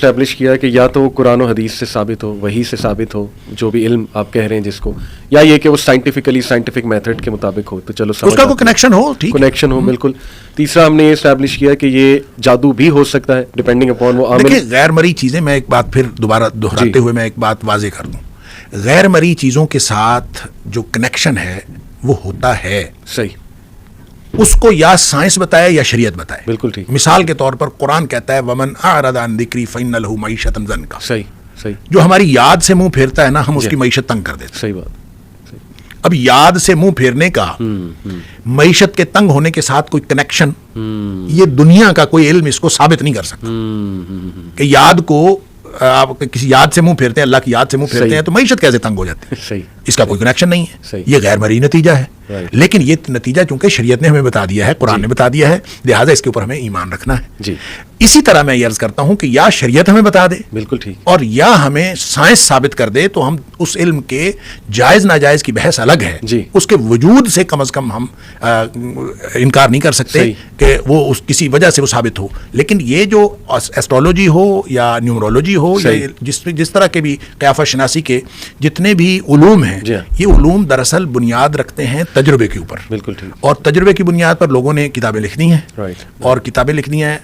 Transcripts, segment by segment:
Establish کیا کہ یا تو وہ قرآن و حدیث سے ثابت ہو, وحی سے ثابت ہو, جو بھی علم آپ کہہ رہے ہیں جس کو, یا یہ کہ وہ سائنٹیفک میتھڈ کے مطابق ہو, تو چلو اس کا کوئی کنیکشن ہو, ٹھیک کنیکشن ہو. بالکل. تیسرا ہم نے یہ اسٹیبلش کیا کہ یہ جادو بھی ہو سکتا ہے ڈپینڈنگ اپون وہ عامل. دیکھیں غیر مرئی چیزیں, میں ایک بات پھر دوبارہ دہراتے ہوئے میں ایک بات واضح کر دوں, غیر مرئی چیزوں کے ساتھ جو کنیکشن ہے وہ ہوتا ہے. صحیح. اس کو یا سائنس بتائے یا شریعت بتائے. بالکل ٹھیک. مثال کے طور پر قرآن کہتا ہے ومن اعرض عن ذکری فإن له معیشۃ ضنکا. صحیح. جو ہماری یاد سے منہ پھیرتا ہے نا, ہم اس کی معیشت تنگ کر دیتے ہیں. صحیح بات. اب یاد سے منہ پھیرنے کا معیشت کے تنگ ہونے کے ساتھ کوئی کنیکشن, یہ دنیا کا کوئی علم اس کو ثابت نہیں کر سکتا کہ یاد کو آپ کسی یاد سے منہ پھیرتے ہیں, اللہ کی یاد سے منہ پھیرتے ہیں تو معیشت کیسے تنگ ہو جاتی ہے. صحیح. اس کا کوئی کنیکشن نہیں ہے, یہ غیر مرئی نتیجہ ہے. لیکن یہ نتیجہ چونکہ شریعت نے ہمیں بتا دیا ہے, قرآن نے بتا دیا ہے, لہٰذا اس کے اوپر ہمیں ایمان رکھنا ہے. جی. اسی طرح میں یہ عرض کرتا ہوں کہ یا شریعت ہمیں بتا دے, بالکل ٹھیک, اور یا ہمیں سائنس ثابت کر دے, تو ہم اس علم کے جائز ناجائز کی بحث الگ ہے, اس کے وجود سے کم از کم ہم انکار نہیں کر سکتے کہ وہ اس کسی وجہ سے وہ ثابت ہو. لیکن یہ جو ایسٹرولوجی ہو یا نیومرولوجی ہو یا جس طرح کے بھی قیافہ شناسی کے جتنے بھی علوم ہیں, یہ علوم دراصل بنیاد رکھتے ہیں تجربے کے اوپر. بالکل ٹھیک. اور تجربے کی بنیاد پر لوگوں نے کتابیں لکھنی ہیں, اور کتابیں لکھنی ہیں.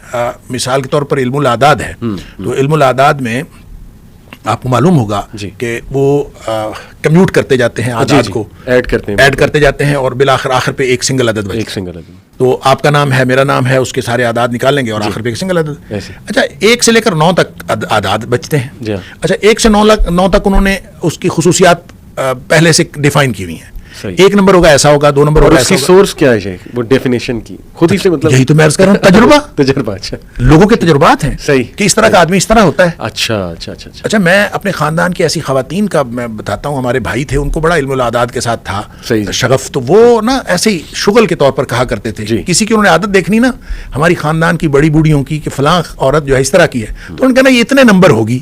مثال کے طور پر علم الاعداد ہے, تو علم الاعداد میں آپ کو معلوم ہوگا کہ وہ کمیوٹ کرتے جاتے ہیں, اعداد کو ایڈ کرتے جاتے ہیں, اور بالآخر آخر پہ ایک سنگل عدد بچتا ہے. تو آپ کا نام ہے, میرا نام ہے, اس کے سارے اعداد نکال لیں گے اور آخر پہ ایک سنگل عدد. اچھا, 1 سے لے کر 9 تک اعداد بچتے ہیں. اچھا, 1 سے 9 تک انہوں نے اس کی خصوصیات پہلے سے ڈیفائن کی ہوئی ہیں. 1 نمبر ہوگا ایسا ہوگا, 2 نمبر ہوگا ایسا ہوگا. سورس کیا ہے وہ ڈیفینیشن کی خود ہی سے, مطلب یہی تو میں عرض کر رہا ہوں, تجربہ. اچھا, لوگوں کے تجربات ہیں. صحیح. کہ اس طرح کا آدمی اس طرح ہوتا ہے. اچھا, میں اپنے خاندان کی ایسی خواتین کا میں بتاتا ہوں, ہمارے بھائی تھے, ان کو بڑا علم الاعداد کے ساتھ تھا شغف, تو وہ نا ایسے ہی شغل کے طور پر کہا کرتے تھے. کسی کی انہوں نے عادت دیکھنی نا ہماری خاندان کی بڑی بوڑھیوں کی کہ فلاں عورت جو ہے اس طرح کی ہے, تو ان کا نا یہ اتنے نمبر ہوگی.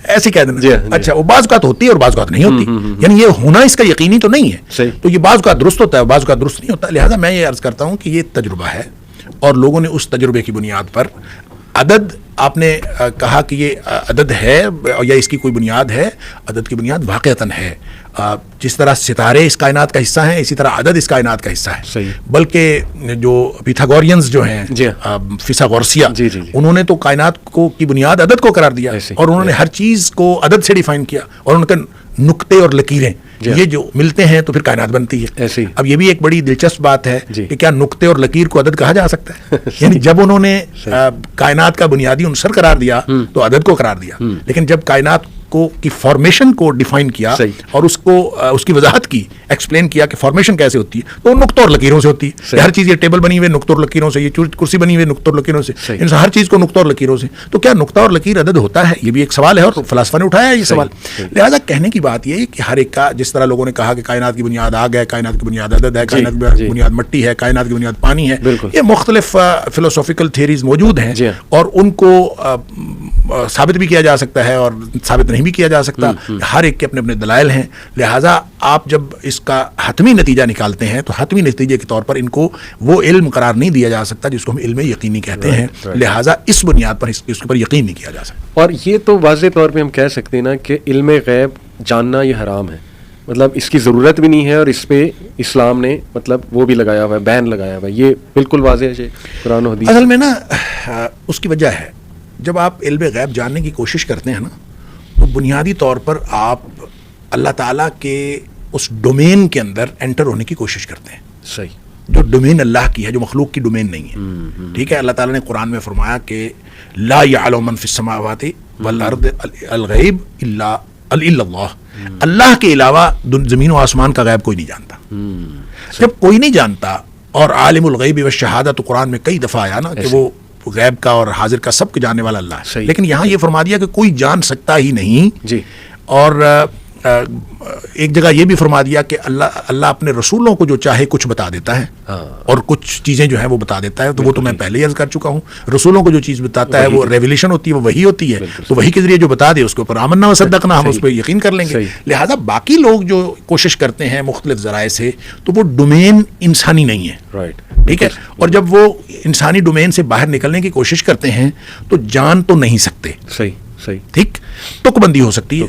ایسے کہہ دینا. اچھا, وہ بعض اوقات ہوتی ہے اور بعض اوقات نہیں ہوتی, یعنی یہ ہونا اس کا یقینی تو نہیں ہے. تو یہ بعض اوقات درست ہوتا ہے, بعض اوقات درست نہیں ہوتا. لہذا میں یہ عرض کرتا ہوں کہ یہ تجربہ ہے, اور لوگوں نے اس تجربے کی بنیاد پر عدد, آپ نے کہا کہ یہ عدد ہے یا اس کی کوئی بنیاد ہے, عدد کی بنیاد واقعتاً ہے. جس طرح ستارے اس کائنات کا حصہ ہیں, اسی طرح عدد اس کائنات کا حصہ ہے. بلکہ جو پیتھاگورینز جو ہیں, فیثاغورسیہ, انہوں نے تو کائنات کو کی بنیاد عدد کو قرار دیا, اور انہوں نے ہر چیز کو عدد سے ڈیفائن کیا, اور ان کے نقطے اور لکیریں یہ جو ملتے ہیں تو پھر کائنات بنتی ہے. اب یہ بھی ایک بڑی دلچسپ بات ہے کہ کیا نقطے اور لکیر کو عدد کہا جا سکتا ہے؟ یعنی جب انہوں نے کائنات کا بنیادی عنصر قرار دیا تو عدد کو قرار دیا, لیکن جب کائنات کو کی فارمیشن کو ڈیفائن کیا اور اس کو اس کی وضاحت کی, ایکسپلین کیا کہ فارمیشن کیسے ہوتی ہے, تو نقطوں اور لکیروں سے ہوتی ہے. ہر چیز, یہ ٹیبل بنی ہوئی نقطوں اور لکیروں سے, یہ کرسی بنی ہوئی نقطوں اور لکیروں سے, ہر چیز کو نقطوں اور لکیروں سے. تو کیا نقطہ اور لکیر عدد ہوتا ہے؟ یہ بھی ایک سوال ہے, اور فلاسفہ نے اٹھایا ہے یہ سوال. لہذا کہنے کی بات یہ ہے کہ ہر ایک کا, جس طرح لوگوں نے کہا کہ کائنات کی بنیاد آگ ہے, کائنات کی بنیاد عدد ہے, کائنات کی بنیاد مٹی ہے, کائنات کی بنیاد پانی ہے, یہ مختلف فلسافیکل تھیوریز موجود ہیں, اور ان کو ثابت بھی کیا جا سکتا ہے اور ثابت نہیں بھی کیا جا سکتا. ہر ایک کے اپنے اپنے دلائل ہیں. لہٰذا آپ جب اس کا حتمی نتیجہ نکالتے ہیں تو حتمی نتیجے کے طور پر ان کو وہ علم قرار نہیں دیا جا سکتا جس کو ہم علم یقینی کہتے ہیں. لہٰذا اس بنیاد پر اس کے اوپر یقین نہیں کیا جا سکتا. اور یہ تو واضح طور پہ ہم کہہ سکتے ہیں نا کہ علم غیب جاننا یہ حرام ہے, مطلب اس کی ضرورت بھی نہیں ہے, اور اس پہ اسلام نے مطلب وہ بھی لگایا ہوا ہے, بین لگایا ہوا ہے. یہ بالکل واضح ہے قرآن و حدیث. اصل میں نا اس کی وجہ ہے, جب آپ علم غیب جاننے کی کوشش کرتے ہیں نا, تو بنیادی طور پر آپ اللہ تعالیٰ کے اس ڈومین کے اندر انٹر ہونے کی کوشش کرتے ہیں. صحیح. جو ڈومین اللہ کی ہے, جو مخلوق کی ڈومین نہیں ہے. ٹھیک ہے, اللہ تعالیٰ نے قرآن میں فرمایا کہ لا یعلم من فی السماوات والارض الغیب الا اللہ, اللہ کے علاوہ زمین و آسمان کا غیب کوئی نہیں جانتا. جب کوئی نہیں جانتا, اور عالم الغیب والشہادہ تو قرآن میں کئی دفعہ آیا نا کہ وہ غیب کا اور حاضر کا سب کے جاننے والا اللہ ہے. لیکن یہاں یہ فرما دیا کہ کوئی جان سکتا ہی نہیں. اور ایک جگہ یہ بھی فرما دیا کہ اللہ اپنے رسولوں کو جو چاہے کچھ بتا دیتا ہے اور کچھ چیزیں جو ہیں وہ بتا دیتا ہے. تو وہ تو میں پہلے ہی عرض کر چکا ہوں, رسولوں کو جو چیز بتاتا ہے وہ ریویلیشن ہوتی ہے, وہ وحی ہوتی ہے. تو وحی کے ذریعے جو بتا دے اس کے اوپر آمنا و صدقنا, ہم اس پہ یقین کر لیں گے. لہٰذا باقی لوگ جو کوشش کرتے ہیں مختلف ذرائع سے, تو وہ ڈومین انسانی نہیں ہے, ٹھیک ہے. اور جب وہ انسانی ڈومین سے باہر نکلنے کی کوشش کرتے ہیں تو جان تو نہیں سکتے, ٹھیک, تک بندی ہو سکتی ہے,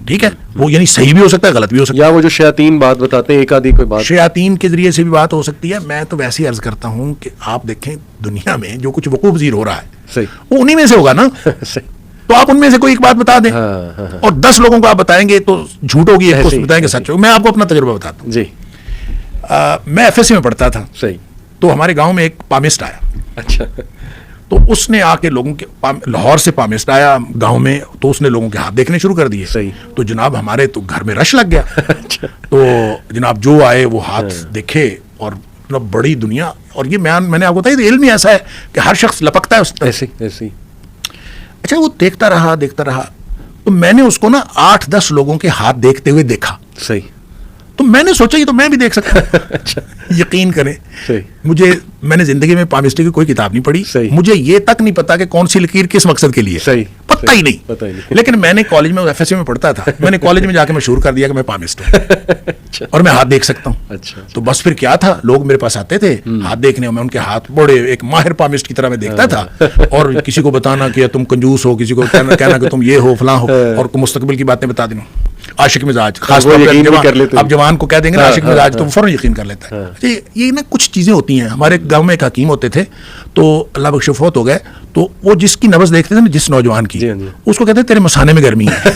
ٹھیک ہے, وہ یعنی صحیح بھی ہو سکتا ہے غلط بھی ہو سکتا ہے, یا وہ جو شیاطین بات بتاتے ہیں ایک آدھی کوئی بات شیاطین کے ذریعے سے بھی بات ہو سکتی ہے. میں تو ویسے ہی عرض کرتا ہوں کہ آپ دیکھیں دنیا میں جو کچھ وقوع پذیر ہو رہا ہے وہ انہی میں سے ہوگا نا. تو آپ ان میں سے کوئی ایک بات بتا دیں اور 10 لوگوں کو آپ بتائیں گے تو جھوٹ ہوگی, ایک کو بتائیں گے سچ ہوگی. میں آپ کو اپنا تجربہ بتاتا ہوں. جی, میں ایف ایس سی میں پڑھتا تھا, تو ہمارے گاؤں میں ایک پامسٹ آیا. اچھا. تو اس نے آ کے لوگوں کے, لاہور سے پامسٹ آیا گاؤں میں, تو اس نے لوگوں کے ہاتھ دیکھنے شروع کر دیے. تو جناب ہمارے تو گھر میں رش لگ گیا. تو جناب جو آئے وہ ہاتھ دیکھے اور بڑی دنیا. اور یہ میں نے آپ کو بتایا علم ہی ایسا ہے کہ ہر شخص لپکتا ہے اس طرح. اچھا وہ دیکھتا رہا تو میں نے اس کو نا 8-10 لوگوں کے ہاتھ دیکھتے ہوئے دیکھا. تو میں نے سوچا یہ تو میں بھی دیکھ سکتا ہوں. یقین کریں میں نے زندگی میں پامسٹری کی کوئی کتاب نہیں پڑھی, مجھے یہ تک نہیں پتا کہ کون سی لکیر کس مقصد کے لیے, پتہ ہی نہیں. لیکن میں نے کالج میں ایف ایس سی میں پڑھتا تھا, میں نے کالج میں جا کے مشہور کر دیا کہ میں پامسٹ ہوں اور میں ہاتھ دیکھ سکتا ہوں. تو بس پھر کیا تھا, لوگ میرے پاس آتے تھے ہاتھ دیکھنے, اور میں ان کے ہاتھ بڑے ایک ماہر پامسٹ کی طرح میں دیکھتا تھا. اور کسی کو بتانا کہ تم کنجوس ہو, کسی کو کہنا کہ تم یہ ہو فلاں ہو, اور مستقبل کی باتیں بتا دینا. عاشق مزاج, خاص طور پہ اب جوان کو کہہ دیں گے عاشق مزاج تو فوراً یقین کر لیتا ہے. یہ نا کچھ چیزیں ہوتی ہیں. ہمارے گاؤں میں ایک حکیم ہوتے تھے, تو اللہ بخش فوت ہو گئے. تو وہ جس کی نبض دیکھتے تھے نا, جس نوجوان کی, اس کو کہتے ہیں تیرے مسانے میں گرمی ہے.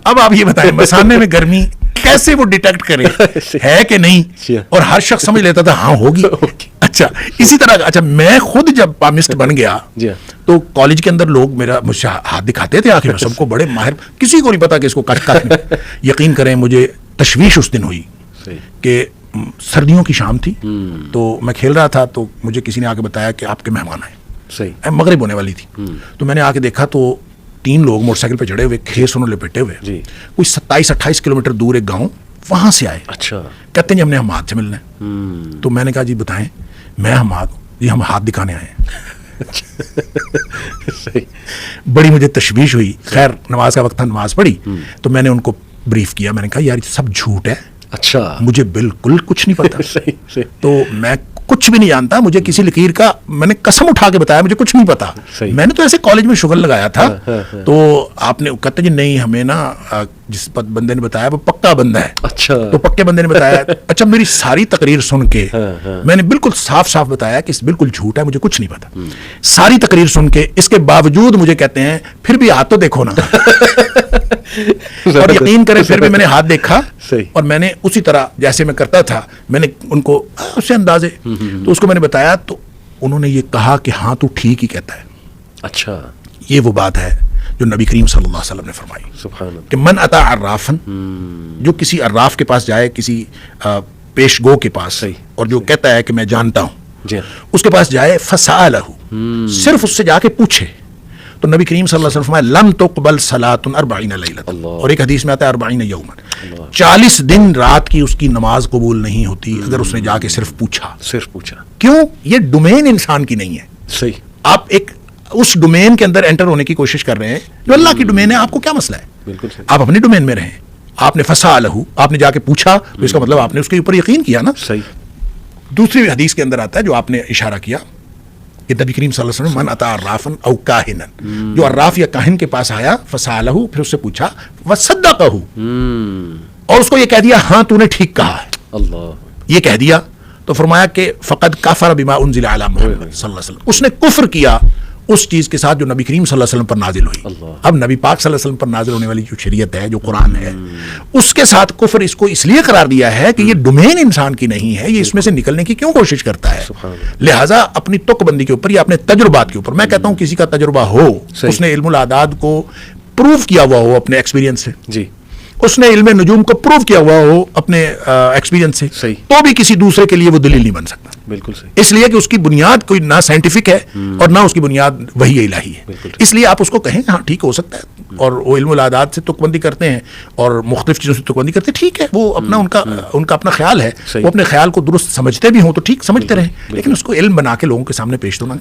اب آپ یہ بتائیں مسانے میں گرمی کیسے وہ ڈیٹیکٹ کرے, ہے کہ نہیں, اور ہر شخص سمجھ لیتا تھا ہاں ہوگی. اچھا اسی طرح اچھا میں خود جب پامسٹ بن گیا تو کالج کے اندر لوگ میرا مجھے ہاتھ دکھاتے تھے آخر سب کو بڑے ماہر, کسی کو نہیں پتا کہ اس کو کٹ. یقین کریں مجھے تشویش اس دن ہوئی کہ سردیوں کی شام تھی, تو میں کھیل رہا تھا, تو مجھے کسی نے آ کے بتایا کہ آپ کے مہمان آئے, مغرب ہونے والی تھی. تو میں نے آ کے دیکھا تو 3 لوگ موٹر سائیکل پہ چڑھے ہوئے, کھیس انہوں لپٹے ہوئے, کوئی 27-28 کلومیٹر دور ایک گاؤں, وہاں سے آئے. کہتے ہیں ہم نے حماد سے ملنا ہے. تو میں نے کہا جی بتائیں. میں حماد ہوں جی, ہم ہاتھ دکھانے آئے ہیں. بڑی مجھے تشویش ہوئی. خیر نماز کا وقت تھا, نماز پڑھی, تو میں نے ان کو بریف کیا. میں نے کہا یار سب جھوٹ ہے, اچھا مجھے بالکل کچھ نہیں پتا. تو میں کچھ بھی نہیں جانتا, مجھے کسی لکیر کا, میں نے قسم اٹھا کے بتایا مجھے کچھ نہیں پتا. میں نے تو ایسے کالج میں شغل لگایا تھا. تو آپ نے کہتے جی نہیں ہمیں نا جس بندے نے بتایا وہ پکا بندہ ہے. اچھا تو پکے بندے نے بتایا. اچھا میری ساری تقریر سن کے میں نے بالکل صاف صاف بتایا کہ بالکل جھوٹ ہے, مجھے کچھ نہیں پتا. ساری تقریر سن کے اس کے باوجود مجھے کہتے ہیں پھر بھی ہاتھ تو دیکھو نا. اور یقین کریں پھر بھی میں نے ہاتھ دیکھا, اور میں نے اسی طرح جیسے میں کرتا تھا میں نے ان کو اسے اندازے, تو اس کو میں نے بتایا. تو انہوں نے یہ کہا کہ ہاں تو ٹھیک ہی کہتا ہے. اچھا یہ وہ بات ہے جو نبی کریم صلی اللہ علیہ وسلم نے فرمائی, سبحان اللہ, کہ من اتا عرافن, جو کسی عراف کے پاس جائے, کسی پیش گو کے پاس, اور جو کہتا ہے کہ میں جانتا ہوں, اس کے پاس جائے, فسالہ, صرف اس سے جا کے پوچھے. تو نبی کریم صلی اللہ علیہ وسلم فرمایا لم تقبل صلاۃ 40 لیلۃ, اور ایک حدیث میں آتا ہے 40 یوما, 40 دن رات کی اس کی نماز قبول نہیں ہوتی اگر اس نے جا کے صرف پوچھا. کیوں؟ یہ ڈومین انسان کی نہیں ہے. صحیح. آپ ایک اس ڈومین کے اندر انٹر ہونے کی کوشش کر رہے ہیں جو اللہ کی ڈومین ہے. آپ کو کیا مسئلہ ہے؟ بالکل آپ اپنی ڈومین میں رہیں. آپ نے فسالہ, آپ نے جا کے پوچھا, تو اس کا مطلب آپ نے اس کے اوپر یقین کیا نا. صحیح. دوسری حدیث کے اندر آتا ہے جو آپ نے اشارہ کیا کہ نبی کریم صلی اللہ علیہ وسلم من اتا عرافن او کاہنا, جو عراف یا کاہن کے پاس آیا, فسالہ, پھر اس سے پوچھا, وصدقہ, اور اس کو یہ کہہ دیا ہاں تو نے ٹھیک کہا ہے, اللہ یہ کہہ دیا, تو فرمایا کہ فقد کفر بما انزل علی محمد صلی اللہ علیہ وسلم, اس نے کفر کیا اس چیز کے ساتھ جو نبی کریم صلی اللہ علیہ وسلم پر نازل ہوئی. اب نبی پاک صلی اللہ علیہ وسلم پر نازل ہونے والی جو شریعت ہے, جو قرآن ہے, اس کے ساتھ کفر اس کو اس لیے قرار دیا ہے کہ یہ ڈومین انسان کی نہیں ہے, یہ اس میں سے نکلنے کی کیوں کوشش کرتا ہے. لہٰذا اپنی تک بندی کے اوپر یا اپنے تجربات کے اوپر, میں کہتا ہوں کسی کا تجربہ ہو, اس نے علم الاعداد کو پروف کیا ہوا ہو اپنے ایکسپیرینس سے, جی, اس نے علم نجوم کو پروو کیا ہوا ہو اپنے ایکسپیرینس سے, صحیح, تو بھی کسی دوسرے کے لیے وہ دلیل نہیں بن سکتا. بالکل صحیح, اس لیے کہ اس کی بنیاد کوئی نہ سائنٹیفک ہے اور نہ اس کی بنیاد وحی الہی ہے. اس لیے آپ اس کو کہیں ہاں ٹھیک ہو سکتا ہے, اور وہ علم العادات سے تک بندی کرتے ہیں اور مختلف چیزوں سے تک بندی کرتے ہیں, ٹھیک ہے, وہ اپنا ان کا اپنا خیال ہے, وہ اپنے خیال کو درست سمجھتے بھی ہوں تو ٹھیک سمجھتے رہیں, لیکن اس کو علم بنا کے لوگوں کے سامنے پیش تو نہ